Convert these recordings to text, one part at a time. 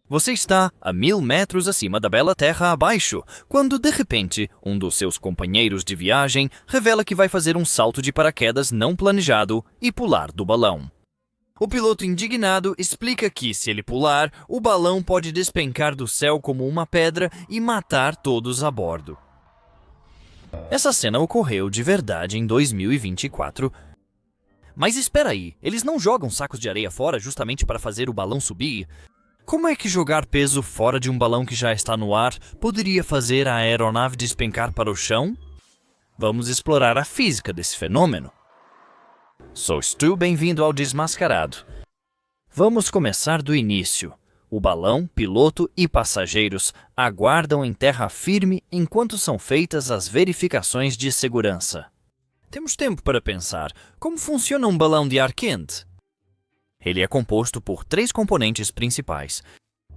Você está a 1000 metros acima da bela terra abaixo, quando de repente um dos seus companheiros de viagem revela que vai fazer um salto de paraquedas não planejado e pular do balão. O piloto indignado explica que, se ele pular, o balão pode despencar do céu como uma pedra e matar todos a bordo. Essa cena ocorreu de verdade em 2024. Mas espera aí, eles não jogam sacos de areia fora justamente para fazer o balão subir? Como é que jogar peso fora de um balão que já está no ar poderia fazer a aeronave despencar para o chão? Vamos explorar a física desse fenômeno. Sou Stu, bem-vindo ao Desmascarado. Vamos começar do início. O balão, piloto e passageiros aguardam em terra firme enquanto são feitas as verificações de segurança. Temos tempo para pensar como funciona um balão de ar quente. Ele é composto por 3 componentes principais.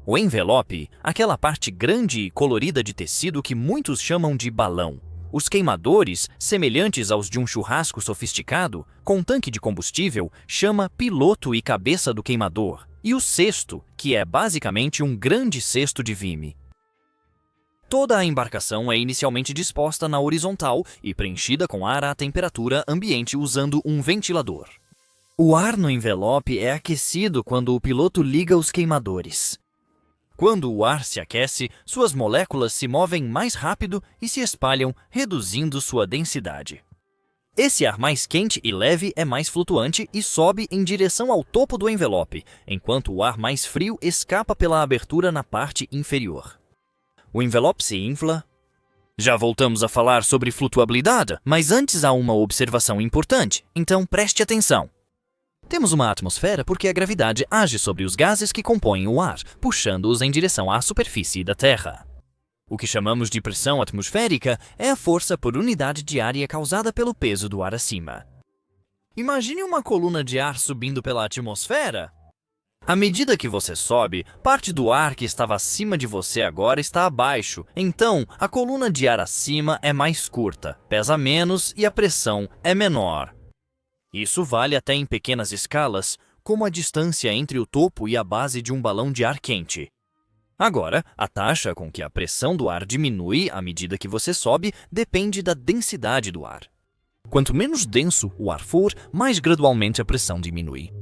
O envelope, aquela parte grande e colorida de tecido que muitos chamam de balão. Os queimadores, semelhantes aos de um churrasco sofisticado, com tanque de combustível, chama piloto e cabeça do queimador. E o cesto, que é basicamente um grande cesto de vime. Toda a embarcação é inicialmente disposta na horizontal e preenchida com ar à temperatura ambiente usando um ventilador. O ar no envelope é aquecido quando o piloto liga os queimadores. Quando o ar se aquece, suas moléculas se movem mais rápido e se espalham, reduzindo sua densidade. Esse ar mais quente e leve é mais flutuante e sobe em direção ao topo do envelope, enquanto o ar mais frio escapa pela abertura na parte inferior. O envelope se infla. Já voltamos a falar sobre flutuabilidade, mas antes há uma observação importante, então preste atenção. Temos uma atmosfera porque a gravidade age sobre os gases que compõem o ar, puxando-os em direção à superfície da Terra. O que chamamos de pressão atmosférica é a força por unidade de área causada pelo peso do ar acima. Imagine uma coluna de ar subindo pela atmosfera. À medida que você sobe, parte do ar que estava acima de você agora está abaixo, então a coluna de ar acima é mais curta, pesa menos e a pressão é menor. Isso vale até em pequenas escalas, como a distância entre o topo e a base de um balão de ar quente. Agora, a taxa com que a pressão do ar diminui à medida que você sobe depende da densidade do ar. Quanto menos denso o ar for, mais gradualmente a pressão diminui.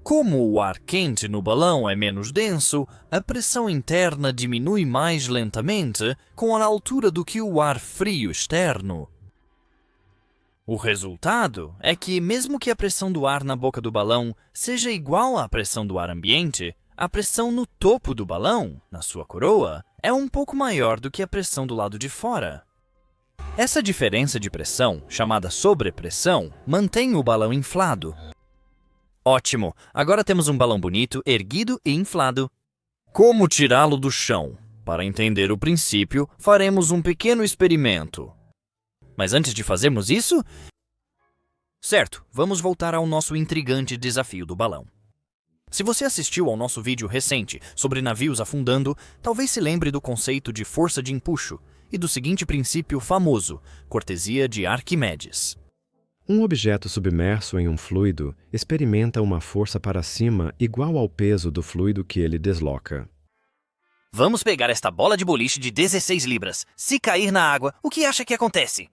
Como o ar quente no balão é menos denso, a pressão interna diminui mais lentamente com a altura do que o ar frio externo. O resultado é que, mesmo que a pressão do ar na boca do balão seja igual à pressão do ar ambiente, a pressão no topo do balão, na sua coroa, é um pouco maior do que a pressão do lado de fora. Essa diferença de pressão, chamada sobrepressão, mantém o balão inflado. Ótimo! Agora temos um balão bonito, erguido e inflado. Como tirá-lo do chão? Para entender o princípio, faremos um pequeno experimento. Mas antes de fazermos isso... Certo, vamos voltar ao nosso intrigante desafio do balão. Se você assistiu ao nosso vídeo recente sobre navios afundando, talvez se lembre do conceito de força de empuxo e do seguinte princípio famoso, cortesia de Arquimedes. Um objeto submerso em um fluido experimenta uma força para cima igual ao peso do fluido que ele desloca. Vamos pegar esta bola de boliche de 16 libras. Se cair na água, o que acha que acontece?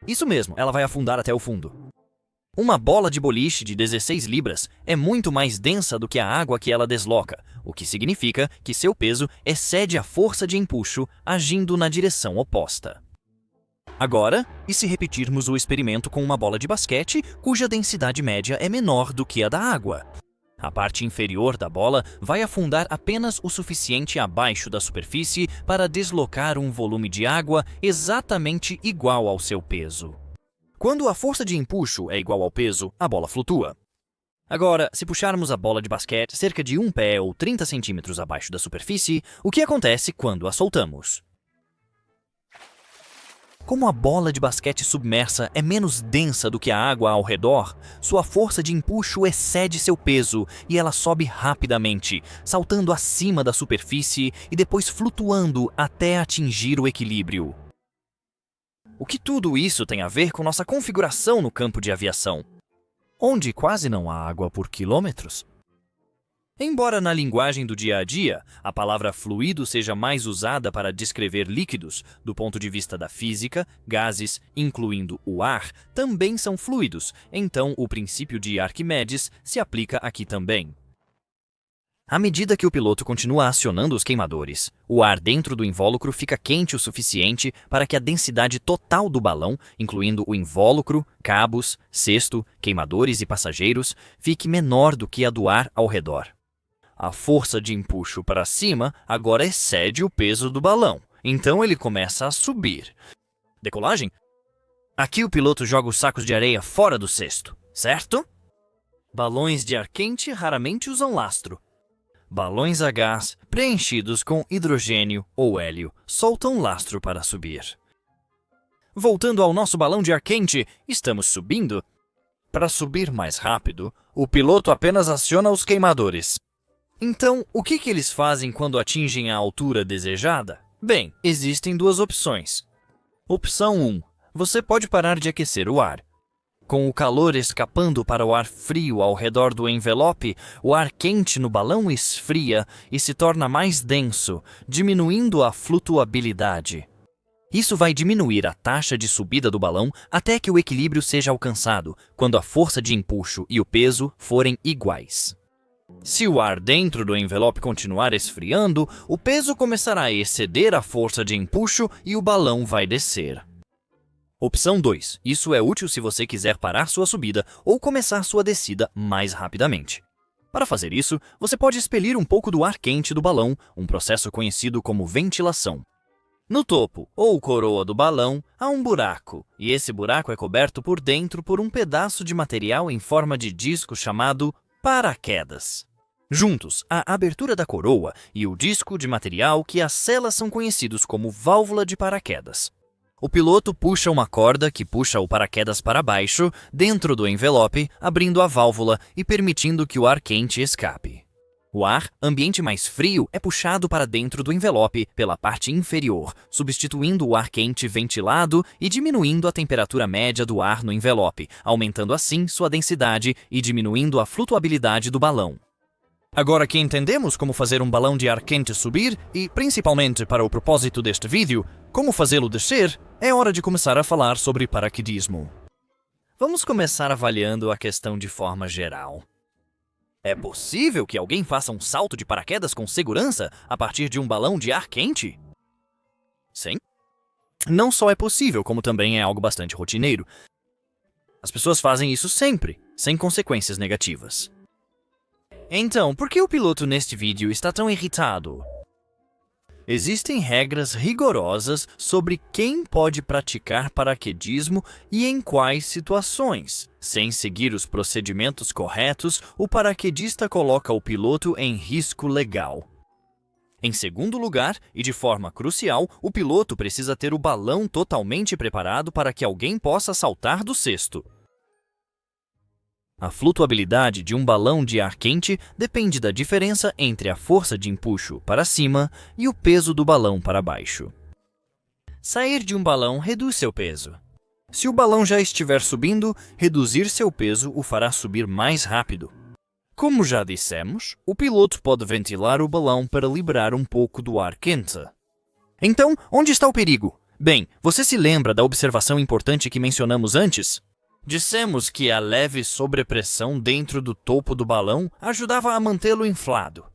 Isso mesmo, ela vai afundar até o fundo. Uma bola de boliche de 16 libras é muito mais densa do que a água que ela desloca, o que significa que seu peso excede a força de empuxo agindo na direção oposta. Agora, e se repetirmos o experimento com uma bola de basquete, cuja densidade média é menor do que a da água? A parte inferior da bola vai afundar apenas o suficiente abaixo da superfície para deslocar um volume de água exatamente igual ao seu peso. Quando a força de empuxo é igual ao peso, a bola flutua. Agora, se puxarmos a bola de basquete cerca de 1 pé ou 30 centímetros abaixo da superfície, o que acontece quando a soltamos? Como a bola de basquete submersa é menos densa do que a água ao redor, sua força de empuxo excede seu peso e ela sobe rapidamente, saltando acima da superfície e depois flutuando até atingir o equilíbrio. O que tudo isso tem a ver com nossa configuração no campo de aviação, onde quase não há água por quilômetros? Embora na linguagem do dia a dia a palavra fluido seja mais usada para descrever líquidos, do ponto de vista da física, gases, incluindo o ar, também são fluidos, então o princípio de Arquimedes se aplica aqui também. À medida que o piloto continua acionando os queimadores, o ar dentro do invólucro fica quente o suficiente para que a densidade total do balão, incluindo o invólucro, cabos, cesto, queimadores e passageiros, fique menor do que a do ar ao redor. A força de empuxo para cima agora excede o peso do balão, então ele começa a subir. Decolagem? Aqui o piloto joga os sacos de areia fora do cesto, certo? Balões de ar quente raramente usam lastro. Balões a gás, preenchidos com hidrogênio ou hélio, soltam lastro para subir. Voltando ao nosso balão de ar quente, estamos subindo. Para subir mais rápido, o piloto apenas aciona os queimadores. Então, o que eles fazem quando atingem a altura desejada? Bem, existem duas opções. Opção 1. Você pode parar de aquecer o ar. Com o calor escapando para o ar frio ao redor do envelope, o ar quente no balão esfria e se torna mais denso, diminuindo a flutuabilidade. Isso vai diminuir a taxa de subida do balão até que o equilíbrio seja alcançado, quando a força de empuxo e o peso forem iguais. Se o ar dentro do envelope continuar esfriando, o peso começará a exceder a força de empuxo e o balão vai descer. Opção 2. Isso é útil se você quiser parar sua subida ou começar sua descida mais rapidamente. Para fazer isso, você pode expelir um pouco do ar quente do balão, um processo conhecido como ventilação. No topo, ou coroa do balão, há um buraco, e esse buraco é coberto por dentro por um pedaço de material em forma de disco chamado paraquedas. Juntos, a abertura da coroa e o disco de material que as selas são conhecidos como válvula de paraquedas. O piloto puxa uma corda que puxa o paraquedas para baixo, dentro do envelope, abrindo a válvula e permitindo que o ar quente escape. O ar, ambiente mais frio, é puxado para dentro do envelope pela parte inferior, substituindo o ar quente ventilado e diminuindo a temperatura média do ar no envelope, aumentando assim sua densidade e diminuindo a flutuabilidade do balão. Agora que entendemos como fazer um balão de ar quente subir e, principalmente para o propósito deste vídeo, como fazê-lo descer, é hora de começar a falar sobre paraquedismo. Vamos começar avaliando a questão de forma geral. É possível que alguém faça um salto de paraquedas com segurança a partir de um balão de ar quente? Sim. Não só é possível, como também é algo bastante rotineiro. As pessoas fazem isso sempre, sem consequências negativas. Então, por que o piloto neste vídeo está tão irritado? Existem regras rigorosas sobre quem pode praticar paraquedismo e em quais situações. Sem seguir os procedimentos corretos, o paraquedista coloca o piloto em risco legal. Em segundo lugar, e de forma crucial, o piloto precisa ter o balão totalmente preparado para que alguém possa saltar do cesto. A flutuabilidade de um balão de ar quente depende da diferença entre a força de empuxo para cima e o peso do balão para baixo. Sair de um balão reduz seu peso. Se o balão já estiver subindo, reduzir seu peso o fará subir mais rápido. Como já dissemos, o piloto pode ventilar o balão para liberar um pouco do ar quente. Então, onde está o perigo? Bem, você se lembra da observação importante que mencionamos antes? Dissemos que a leve sobrepressão dentro do topo do balão ajudava a mantê-lo inflado.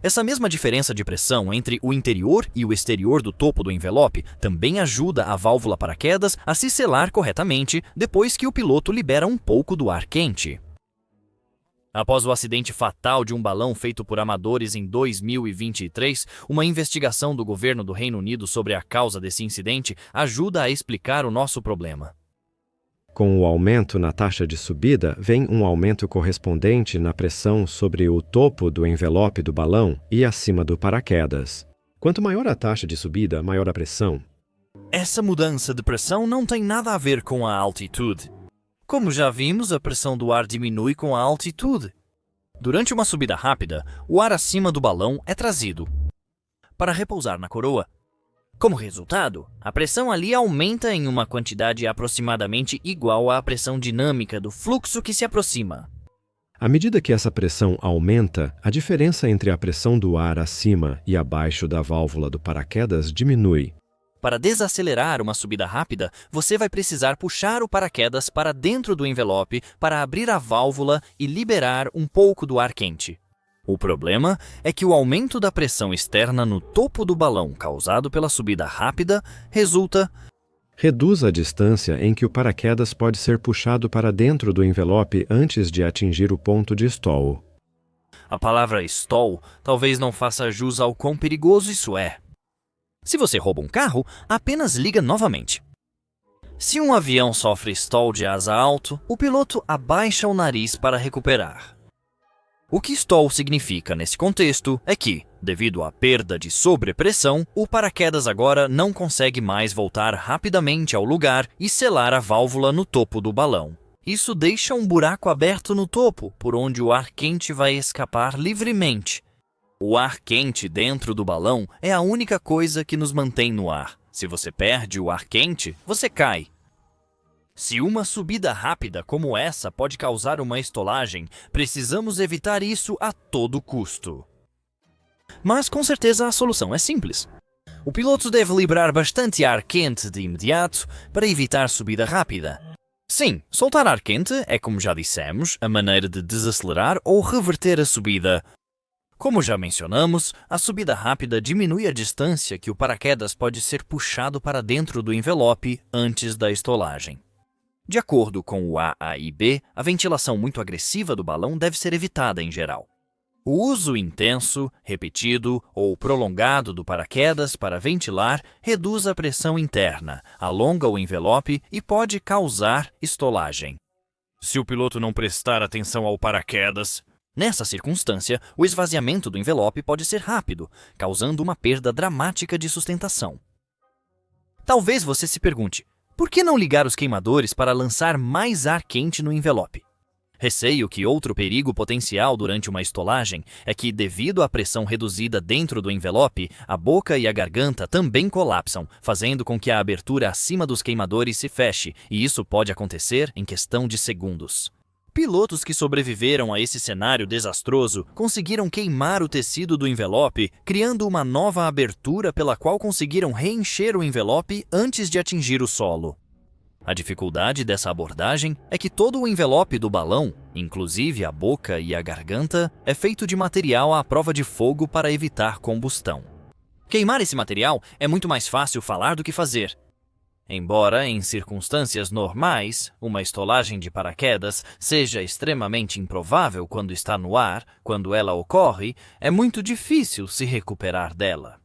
Essa mesma diferença de pressão entre o interior e o exterior do topo do envelope também ajuda a válvula paraquedas a se selar corretamente depois que o piloto libera um pouco do ar quente. Após o acidente fatal de um balão feito por amadores em 2023, uma investigação do governo do Reino Unido sobre a causa desse incidente ajuda a explicar o nosso problema. Com o aumento na taxa de subida, vem um aumento correspondente na pressão sobre o topo do envelope do balão e acima do paraquedas. Quanto maior a taxa de subida, maior a pressão. Essa mudança de pressão não tem nada a ver com a altitude. Como já vimos, a pressão do ar diminui com a altitude. Durante uma subida rápida, o ar acima do balão é trazido para repousar na coroa. Como resultado, a pressão ali aumenta em uma quantidade aproximadamente igual à pressão dinâmica do fluxo que se aproxima. À medida que essa pressão aumenta, a diferença entre a pressão do ar acima e abaixo da válvula do paraquedas diminui. Para desacelerar uma subida rápida, você vai precisar puxar o paraquedas para dentro do envelope para abrir a válvula e liberar um pouco do ar quente. O problema é que o aumento da pressão externa no topo do balão causado pela subida rápida Reduz a distância em que o paraquedas pode ser puxado para dentro do envelope antes de atingir o ponto de stall. A palavra stall talvez não faça jus ao quão perigoso isso é. Se você rouba um carro, apenas liga novamente. Se um avião sofre stall de asa alto, o piloto abaixa o nariz para recuperar. O que stall significa nesse contexto é que, devido à perda de sobrepressão, o paraquedas agora não consegue mais voltar rapidamente ao lugar e selar a válvula no topo do balão. Isso deixa um buraco aberto no topo, por onde o ar quente vai escapar livremente. O ar quente dentro do balão é a única coisa que nos mantém no ar. Se você perde o ar quente, você cai. Se uma subida rápida como essa pode causar uma estolagem, precisamos evitar isso a todo custo. Mas com certeza a solução é simples. O piloto deve liberar bastante ar quente de imediato para evitar subida rápida. Sim, soltar ar quente é, como já dissemos, a maneira de desacelerar ou reverter a subida. Como já mencionamos, a subida rápida diminui a distância que o paraquedas pode ser puxado para dentro do envelope antes da estolagem. De acordo com o AAIB, a ventilação muito agressiva do balão deve ser evitada em geral. O uso intenso, repetido ou prolongado do paraquedas para ventilar reduz a pressão interna, alonga o envelope e pode causar estolagem. Se o piloto não prestar atenção ao paraquedas, nessa circunstância, o esvaziamento do envelope pode ser rápido, causando uma perda dramática de sustentação. Talvez você se pergunte, por que não ligar os queimadores para lançar mais ar quente no envelope? Receio que outro perigo potencial durante uma estolagem é que, devido à pressão reduzida dentro do envelope, a boca e a garganta também colapsam, fazendo com que a abertura acima dos queimadores se feche, e isso pode acontecer em questão de segundos. Pilotos que sobreviveram a esse cenário desastroso conseguiram queimar o tecido do envelope, criando uma nova abertura pela qual conseguiram reencher o envelope antes de atingir o solo. A dificuldade dessa abordagem é que todo o envelope do balão, inclusive a boca e a garganta, é feito de material à prova de fogo para evitar combustão. Queimar esse material é muito mais fácil falar do que fazer. Embora, em circunstâncias normais, uma estolagem de paraquedas seja extremamente improvável quando está no ar, quando ela ocorre, é muito difícil se recuperar dela.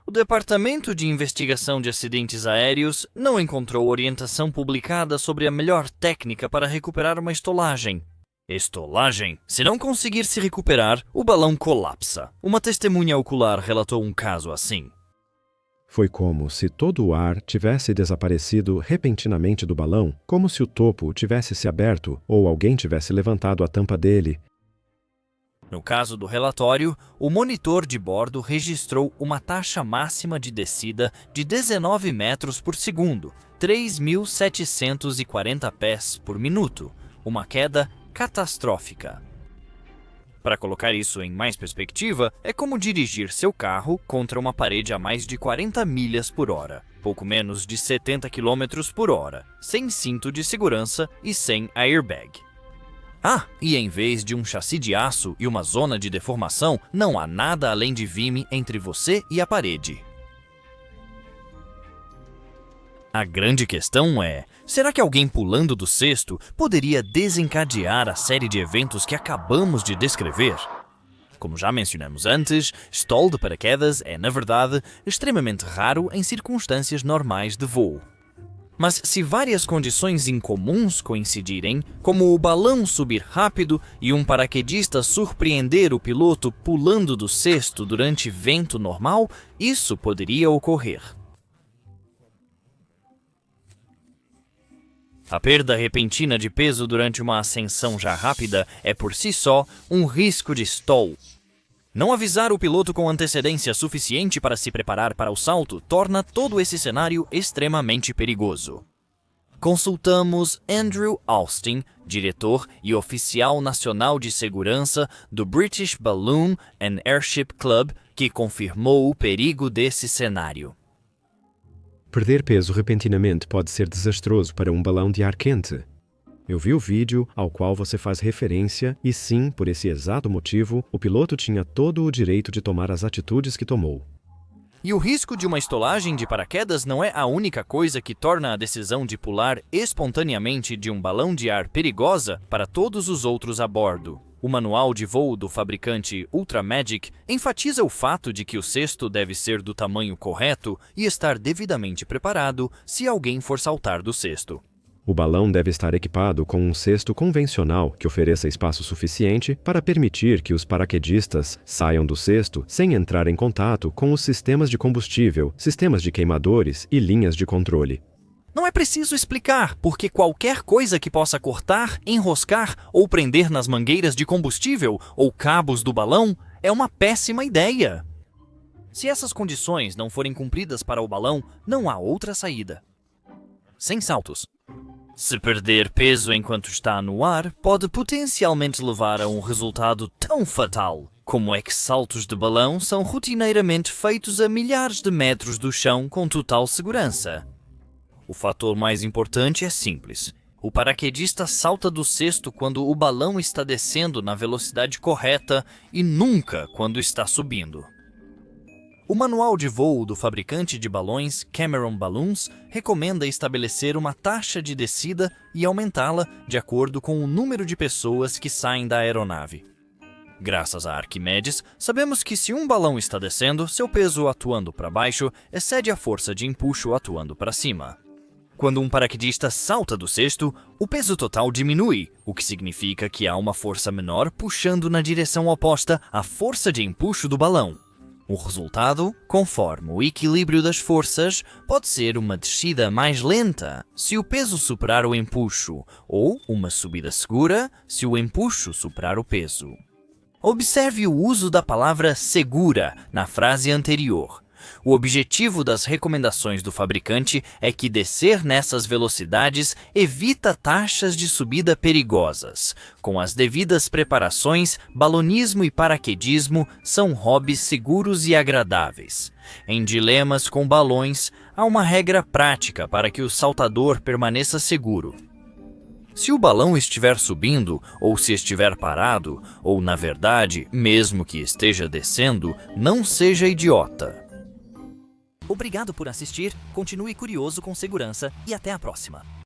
O Departamento de Investigação de Acidentes Aéreos não encontrou orientação publicada sobre a melhor técnica para recuperar uma estolagem. Estolagem? Se não conseguir se recuperar, o balão colapsa. Uma testemunha ocular relatou um caso assim. Foi como se todo o ar tivesse desaparecido repentinamente do balão, como se o topo tivesse se aberto ou alguém tivesse levantado a tampa dele. No caso do relatório, o monitor de bordo registrou uma taxa máxima de descida de 19 metros por segundo, 3.740 pés por minuto, uma queda catastrófica. Para colocar isso em mais perspectiva, é como dirigir seu carro contra uma parede a mais de 40 milhas por hora, pouco menos de 70 km por hora, sem cinto de segurança e sem airbag. Ah, e em vez de um chassi de aço e uma zona de deformação, não há nada além de vime entre você e a parede. A grande questão é, será que alguém pulando do cesto poderia desencadear a série de eventos que acabamos de descrever? Como já mencionamos antes, stall de paraquedas é, na verdade, extremamente raro em circunstâncias normais de voo. Mas se várias condições incomuns coincidirem, como o balão subir rápido e um paraquedista surpreender o piloto pulando do cesto durante vento normal, isso poderia ocorrer. A perda repentina de peso durante uma ascensão já rápida é por si só um risco de stall. Não avisar o piloto com antecedência suficiente para se preparar para o salto torna todo esse cenário extremamente perigoso. consultamos Andrew Austin, diretor e oficial nacional de segurança do British Balloon and Airship Club, que confirmou o perigo desse cenário. Perder peso repentinamente pode ser desastroso para um balão de ar quente. Eu vi o vídeo ao qual você faz referência e sim, por esse exato motivo, o piloto tinha todo o direito de tomar as atitudes que tomou. E o risco de uma estolagem de paraquedas não é a única coisa que torna a decisão de pular espontaneamente de um balão de ar perigosa para todos os outros a bordo. O manual de voo do fabricante Ultramagic enfatiza o fato de que o cesto deve ser do tamanho correto e estar devidamente preparado se alguém for saltar do cesto. O balão deve estar equipado com um cesto convencional que ofereça espaço suficiente para permitir que os paraquedistas saiam do cesto sem entrar em contato com os sistemas de combustível, sistemas de queimadores e linhas de controle. Não é preciso explicar, porque qualquer coisa que possa cortar, enroscar ou prender nas mangueiras de combustível ou cabos do balão é uma péssima ideia. Se essas condições não forem cumpridas para o balão, não há outra saída. Sem saltos. Se perder peso enquanto está no ar, pode potencialmente levar a um resultado tão fatal. Como é que saltos de balão são rotineiramente feitos a milhares de metros do chão com total segurança? O fator mais importante é simples. O paraquedista salta do cesto quando o balão está descendo na velocidade correta e nunca quando está subindo. O manual de voo do fabricante de balões Cameron Balloons recomenda estabelecer uma taxa de descida e aumentá-la de acordo com o número de pessoas que saem da aeronave. Graças a Arquimedes, sabemos que se um balão está descendo, seu peso atuando para baixo excede a força de empuxo atuando para cima. Quando um paraquedista salta do cesto, o peso total diminui, o que significa que há uma força menor puxando na direção oposta à força de empuxo do balão. O resultado, conforme o equilíbrio das forças, pode ser uma descida mais lenta se o peso superar o empuxo, ou uma subida segura se o empuxo superar o peso. Observe o uso da palavra segura na frase anterior. O objetivo das recomendações do fabricante é que descer nessas velocidades evita taxas de subida perigosas. Com as devidas preparações, balonismo e paraquedismo são hobbies seguros e agradáveis. Em dilemas com balões, há uma regra prática para que o saltador permaneça seguro. Se o balão estiver subindo, ou se estiver parado, ou na verdade, mesmo que esteja descendo, não seja idiota. Obrigado por assistir, continue curioso com segurança e até a próxima.